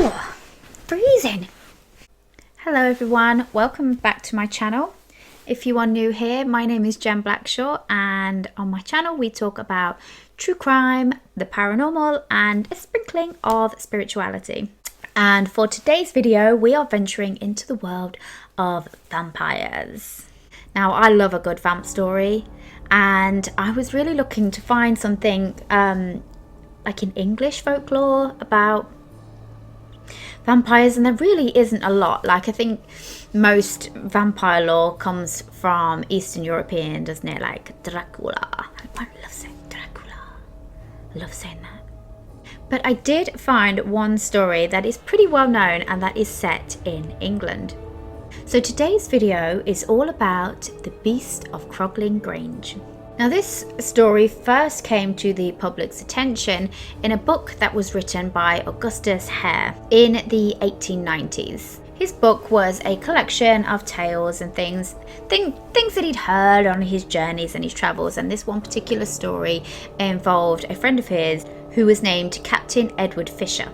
Oh, freezing. Hello everyone, welcome back to my channel. If you are new here, my name is Blackshaw, and on my channel we talk about true crime, the paranormal, and a sprinkling of spirituality. And for today's video, we are venturing into the world of vampires. Now, I love a good vamp story, and I was really looking to find something like in English folklore about vampires, and there really isn't a lot. Like, I think most vampire lore comes from Eastern European, doesn't it? Like Dracula. I love saying Dracula. I love saying that. But I did find one story that is pretty well known, and that is set in England. So today's video is all about the Beast of Croglin Grange. Now, this story first came to the public's attention in a book that was written by Augustus Hare in the 1890s. His book was a collection of tales and things that he'd heard on his journeys and his travels, and this one particular story involved a friend of his who was named Captain Edward Fisher.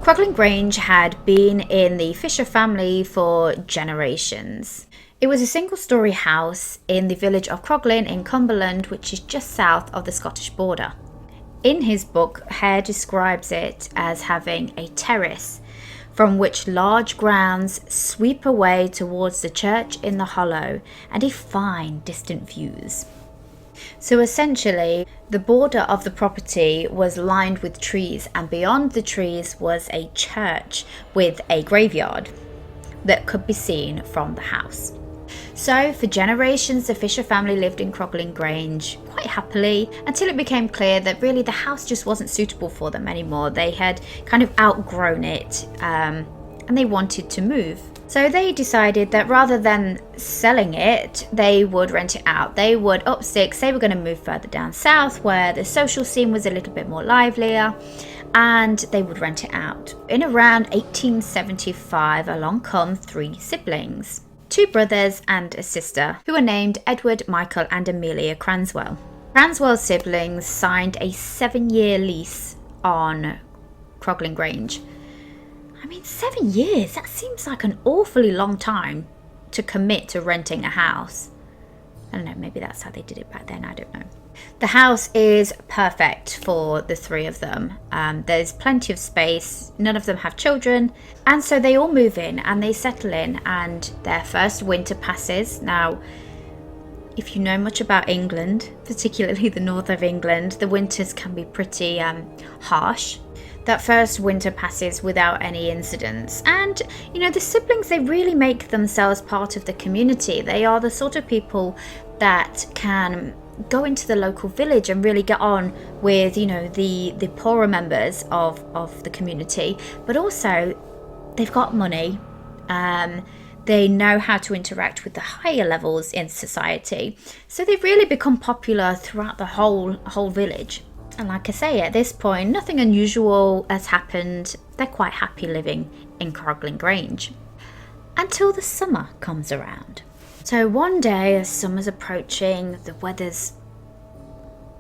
Croglin Grange had been in the Fisher family for generations. It was a single-storey house in the village of Croglin in Cumberland, which is just south of the Scottish border. In his book, Hare describes it as having a terrace from which large grounds sweep away towards the church in the hollow and a fine distant views. So essentially, the border of the property was lined with trees, and beyond the trees was a church with a graveyard that could be seen from the house. So for generations, the Fisher family lived in Croglin Grange quite happily until it became clear that really the house just wasn't suitable for them anymore. They had kind of outgrown it and they wanted to move. So they decided that rather than selling it, they would rent it out. They would up sticks, they were going to move further down south where the social scene was a little bit more livelier, and they would rent it out. In around 1875, along come three siblings. Two brothers and a sister, who were named Edward, Michael and Amelia Cranswell. Cranswell's siblings signed a 7-year lease on Croglin Grange. I mean, 7 years, that seems like an awfully long time to commit to renting a house. I don't know, maybe that's how they did it back then, I don't know. The house is perfect for the three of them. There's plenty of space, none of them have children, and so they all move in and they settle in, and their first winter passes. Now, if you know much about England, particularly the north of England, the winters can be pretty harsh. That first winter passes without any incidents, and you know, the siblings, they really make themselves part of the community. They are the sort of people that can go into the local village and really get on with, you know, the poorer members of the community, but also they've got money. They know how to interact with the higher levels in society, so they've really become popular throughout the whole village. And like I say, at this point, nothing unusual has happened. They're quite happy living in Croglin Grange until the summer comes around. So one day, as summer's approaching, the weather's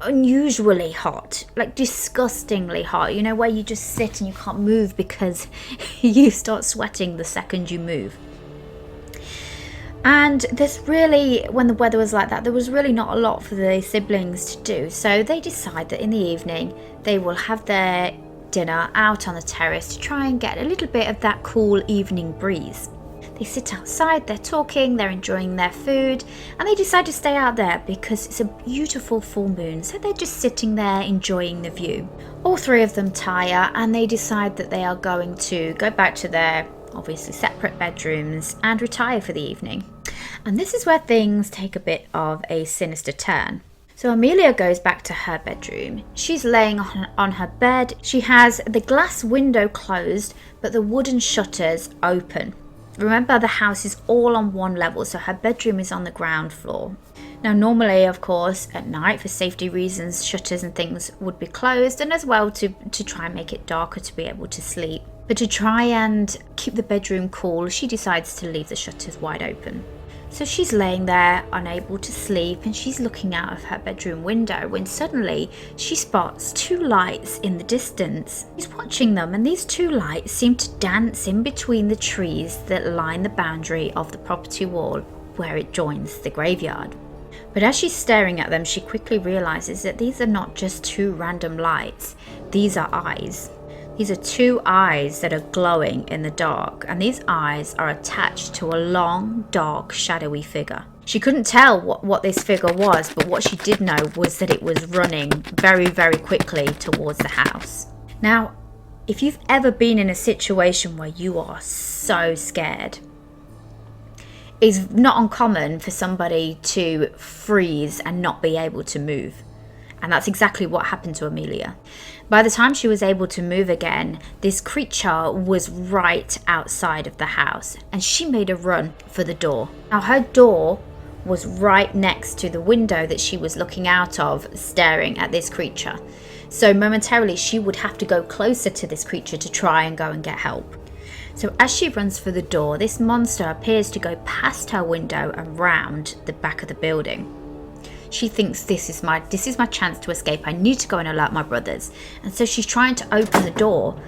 unusually hot, like disgustingly hot, you know, where you just sit and you can't move because you start sweating the second you move. And there's really, when the weather was like that, there was really not a lot for the siblings to do. So they decide that in the evening, they will have their dinner out on the terrace to try and get a little bit of that cool evening breeze. They sit outside, they're talking, they're enjoying their food, and they decide to stay out there because it's a beautiful full moon, so they're just sitting there enjoying the view. All three of them tire, and they decide that they are going to go back to their obviously separate bedrooms and retire for the evening. And this is where things take a bit of a sinister turn. So Amelia goes back to her bedroom. She's laying on her bed. She has the glass window closed, but the wooden shutters open. Remember, the house is all on one level, so her bedroom is on the ground floor. Now, normally, of course, at night, for safety reasons, shutters and things would be closed, and as well to try and make it darker to be able to sleep. But to try and keep the bedroom cool, she decides to leave the shutters wide open. So she's laying there, unable to sleep, and she's looking out of her bedroom window when suddenly she spots two lights in the distance. She's watching them, and these two lights seem to dance in between the trees that line the boundary of the property wall where it joins the graveyard. But as she's staring at them, she quickly realizes that these are not just two random lights. These are eyes. These are two eyes that are glowing in the dark, and these eyes are attached to a long, dark, shadowy figure. She couldn't tell what this figure was, but what she did know was that it was running very, very quickly towards the house. Now, if you've ever been in a situation where you are so scared, it's not uncommon for somebody to freeze and not be able to move. And that's exactly what happened to Amelia. By the time she was able to move again, this creature was right outside of the house, and she made a run for the door. Now, her door was right next to the window that she was looking out of, staring at this creature. So momentarily, she would have to go closer to this creature to try and go and get help. So as she runs for the door, this monster appears to go past her window and round the back of the building. She thinks this is my chance to escape. I need to go and alert my brothers. And so she's trying to open the door.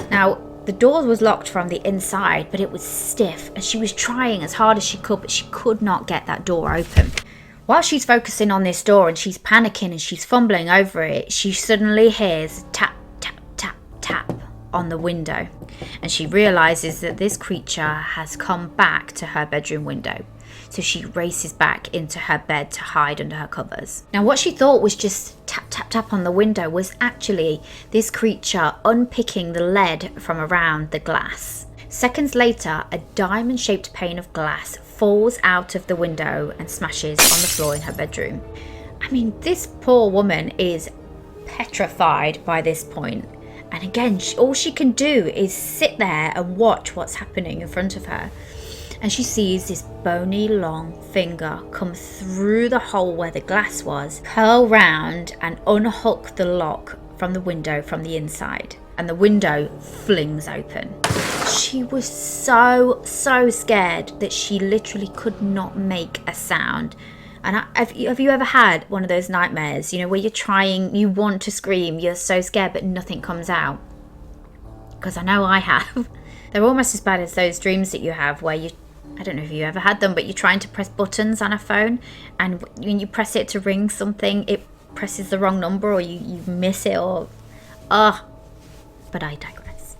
Now, the door was locked from the inside, but it was stiff, and she was trying as hard as she could, but she could not get that door open. While she's focusing on this door and she's panicking and she's fumbling over it, she suddenly hears tap, tap, tap, tap on the window. And she realizes that this creature has come back to her bedroom window. So she races back into her bed to hide under her covers. Now, what she thought was just tap, tap, tap on the window was actually this creature unpicking the lead from around the glass. Seconds later, a diamond-shaped pane of glass falls out of the window and smashes on the floor in her bedroom. I mean, this poor woman is petrified by this point. And again, all she can do is sit there and watch what's happening in front of her. And she sees this bony long finger come through the hole where the glass was, curl round and unhook the lock from the window from the inside. And the window flings open. She was so scared that she literally could not make a sound. And have you ever had one of those nightmares, where you want to scream, you're so scared, but nothing comes out? Because I know I have. They're almost as bad as those dreams that you have where I don't know if you ever had them, but you're trying to press buttons on a phone, and when you press it to ring something, it presses the wrong number, or you miss it, but I digress.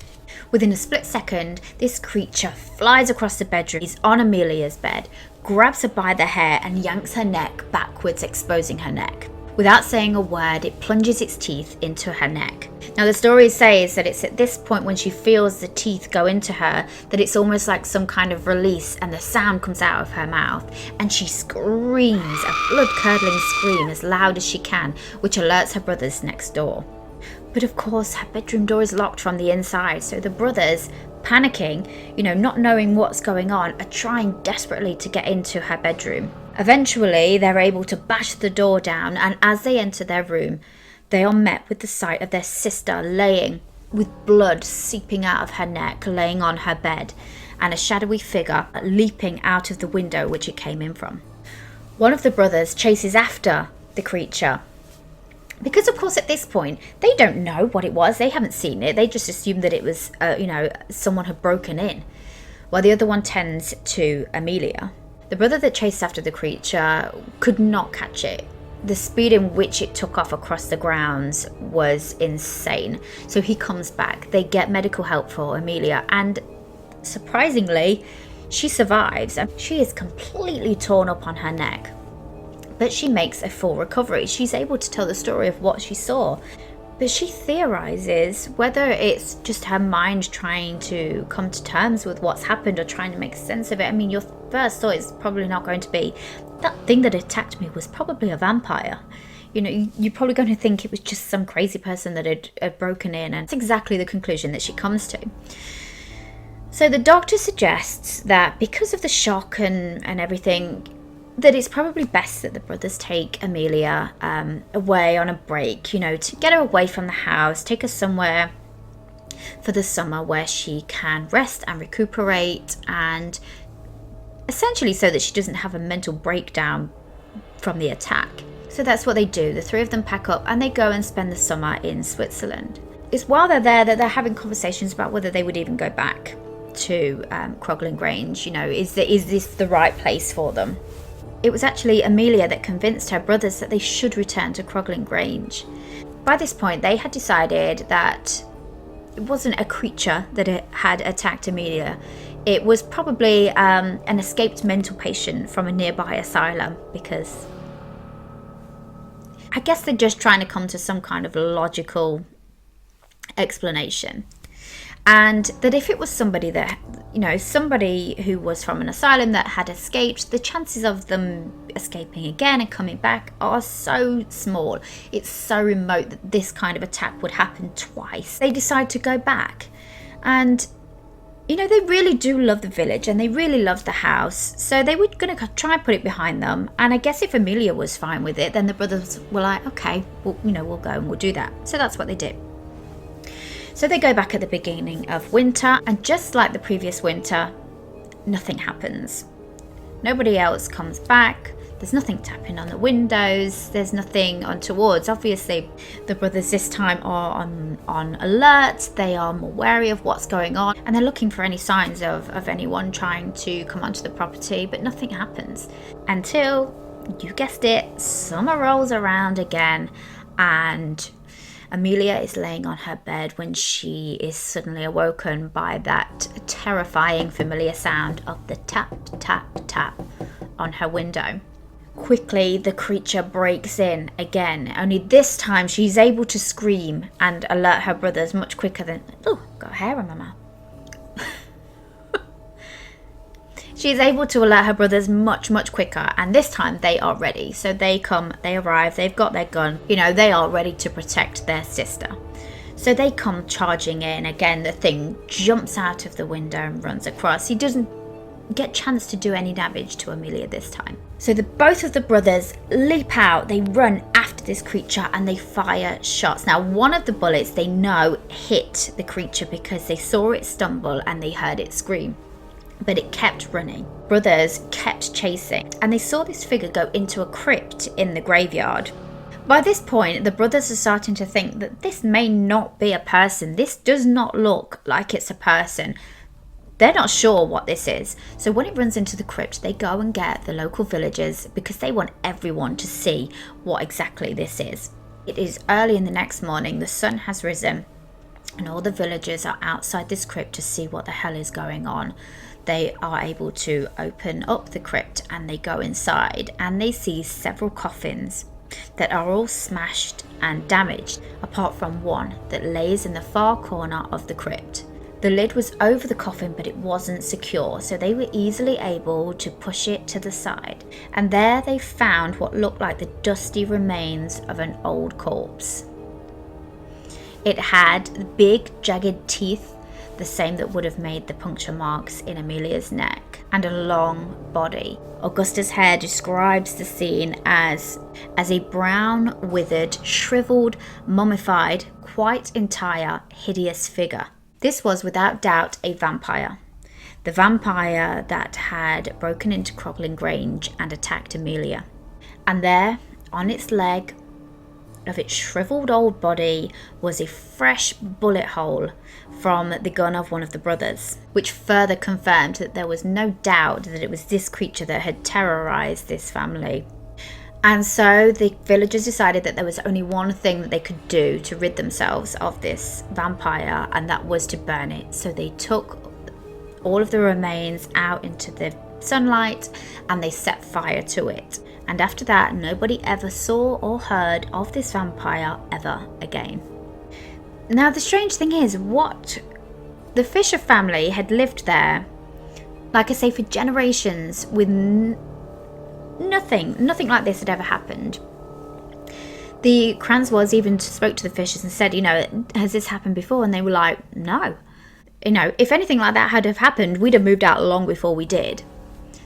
Within a split second, this creature flies across the bedroom, is on Amelia's bed, grabs her by the hair and yanks her neck backwards, exposing her neck. Without saying a word, it plunges its teeth into her neck. Now, the story says that it's at this point when she feels the teeth go into her that it's almost like some kind of release, and the sound comes out of her mouth, and she screams a blood-curdling scream as loud as she can, which alerts her brothers next door. But of course, her bedroom door is locked from the inside, so the brothers, panicking, not knowing what's going on, are trying desperately to get into her bedroom. Eventually, they're able to bash the door down, and as they enter their room, they are met with the sight of their sister laying with blood seeping out of her neck, laying on her bed, and a shadowy figure leaping out of the window which it came in from. One of the brothers chases after the creature, because of course at this point they don't know what it was, they haven't seen it, they just assumed that it was someone had broken in, while the other one tends to Amelia. The brother that chased after the creature could not catch it. The speed in which it took off across the grounds was insane. So he comes back, they get medical help for Amelia, and surprisingly, she survives. She is completely torn up on her neck, but she makes a full recovery. She's able to tell the story of what she saw, but she theorizes whether it's just her mind trying to come to terms with what's happened or trying to make sense of it. I mean, your first thought is probably not going to be, that thing that attacked me was probably a vampire. You're probably going to think it was just some crazy person that had broken in, and it's exactly the conclusion that she comes to. So the doctor suggests that because of the shock and everything, that it's probably best that the brothers take Amelia away on a break, to get her away from the house, take her somewhere for the summer where she can rest and recuperate and essentially so that she doesn't have a mental breakdown from the attack. So that's what they do. The three of them pack up and they go and spend the summer in Switzerland. It's while they're there that they're having conversations about whether they would even go back to Croglin Grange. You know, is this the right place for them? It was actually Amelia that convinced her brothers that they should return to Croglin Grange. By this point, they had decided that it wasn't a creature that had attacked Amelia. It was probably an escaped mental patient from a nearby asylum, because I guess they're just trying to come to some kind of logical explanation. And that if it was somebody that, you know, somebody who was from an asylum that had escaped, the chances of them escaping again and coming back are so small. It's so remote that this kind of attack would happen twice. They decide to go back. And, you know, they really do love the village and they really love the house. So they were going to try and put it behind them. And I guess if Amelia was fine with it, then the brothers were like, okay, well, you know, we'll go and we'll do that. So that's what they did. So they go back at the beginning of winter, and just like the previous winter, nothing happens. Nobody else comes back. There's nothing tapping on the windows. There's nothing untowards. Obviously, the brothers this time are on alert. They are more wary of what's going on, and they're looking for any signs of anyone trying to come onto the property, but nothing happens until, you guessed it, summer rolls around again, and Amelia is laying on her bed when she is suddenly awoken by that terrifying familiar sound of the tap, tap, tap on her window. Quickly, the creature breaks in again, only this time she's able to scream and alert her brothers much quicker than... Oh, got hair on my mouth. She's able to alert her brothers much, much quicker, and this time they are ready. So they come, they arrive, they've got their gun, you know, they are ready to protect their sister. So they come charging in. Again, the thing jumps out of the window and runs across. He doesn't get a chance to do any damage to Amelia this time. So both of the brothers leap out, they run after this creature and they fire shots. Now, one of the bullets they know hit the creature because they saw it stumble and they heard it scream. But it kept running. Brothers kept chasing, and they saw this figure go into a crypt in the graveyard. By this point, the brothers are starting to think that this may not be a person. This does not look like it's a person. They're not sure what this is. So when it runs into the crypt, they go and get the local villagers because they want everyone to see what exactly this is. It is early in the next morning. The sun has risen, and all the villagers are outside this crypt to see what the hell is going on. They are able to open up the crypt and they go inside and they see several coffins that are all smashed and damaged, apart from one that lays in the far corner of the crypt. The lid was over the coffin, but it wasn't secure, so they were easily able to push it to the side. And there they found what looked like the dusty remains of an old corpse. It had big jagged teeth, the same that would have made the puncture marks in Amelia's neck, and a long body. Augusta's hair describes the scene as a brown, withered, shriveled, mummified, quite entire, hideous figure. This was without doubt a vampire. The vampire that had broken into Croglin Grange and attacked Amelia. And there, on its leg of its shriveled old body, was a fresh bullet hole from the gun of one of the brothers, which further confirmed that there was no doubt that it was this creature that had terrorized this family. And so the villagers decided that there was only one thing that they could do to rid themselves of this vampire, and that was to burn it. So they took all of the remains out into the sunlight and they set fire to it. And after that, nobody ever saw or heard of this vampire ever again. Now, the strange thing is, the Fisher family had lived there, like I say, for generations with nothing like this had ever happened. The Cransworths even spoke to the Fishers and said, you know, has this happened before? And they were like, no. You know, if anything like that had have happened, we'd have moved out long before we did.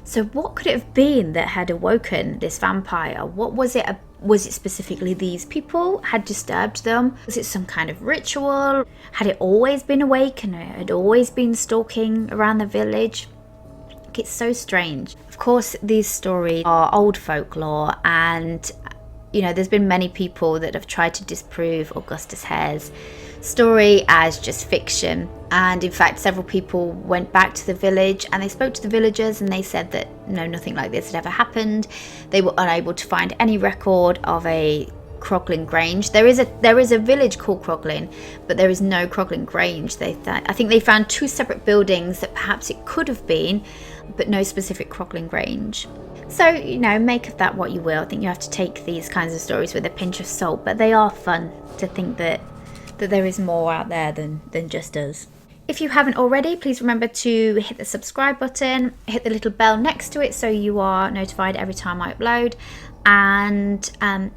So what could it have been that had awoken this vampire? What was it? Was it specifically these people had disturbed them? Was it some kind of ritual? Had it always been awake and it had always been stalking around the village? Like, it's so strange. Of course, these stories are old folklore, and you know, there's been many people that have tried to disprove Augustus Hare's story as just fiction. And in fact, several people went back to the village and they spoke to the villagers, and they said that no, nothing like this had ever happened. They were unable to find any record of a Croglin Grange. There is a village called Croglin, but there is no Croglin Grange. I think they found two separate buildings that perhaps it could have been, but no specific Croglin Grange. So, you know, make of that what you will. I think you have to take these kinds of stories with a pinch of salt, but they are fun to think that there is more out there than just us. If you haven't already, please remember to hit the subscribe button, hit the little bell next to it so you are notified every time I upload, and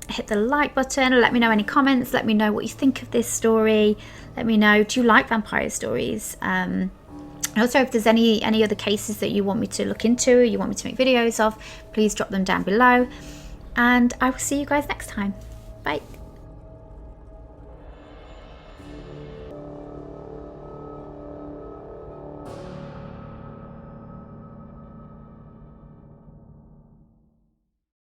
hit the like button. Let me know any comments, let me know what you think of this story. Let me know, do you like vampire stories? Also, if there's any other cases that you want me to look into, you want me to make videos of, please drop them down below. And I will see you guys next time. Bye.